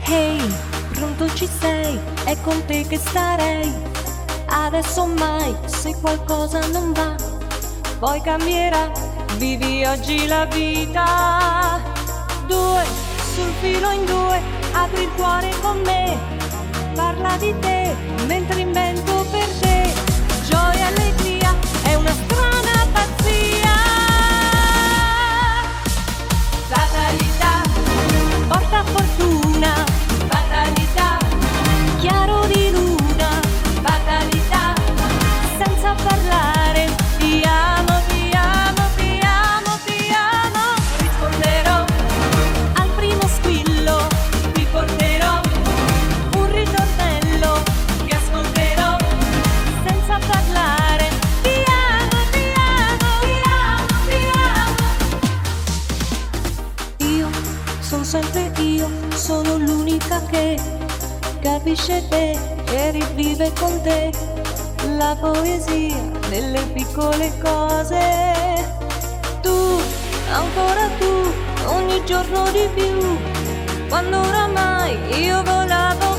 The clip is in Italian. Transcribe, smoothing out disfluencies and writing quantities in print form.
Hey, pronto ci sei? È con te che starei. Adesso o mai, se qualcosa non va, poi cambierà. Vivi oggi la vita. Due, sul filo in due, apri il cuore con me. Parla di te, mentre invento per te. Gioia e allegria, è una strana pazzia. Fatalità, porta fortuna. Fatalità, chiaro di luna. Fatalità, senza parlare. Ti amo, ti amo, ti amo, ti amo. Risponderò al primo squillo. Ti porterò un ritornello che ascolterò senza parlare. Ti amo, ti amo, ti amo, ti amo. Io sono sempre io, sono l'unica che capisce te e rivive con te la poesia delle piccole cose. Tu, ancora tu, ogni giorno di più, quando oramai io volavo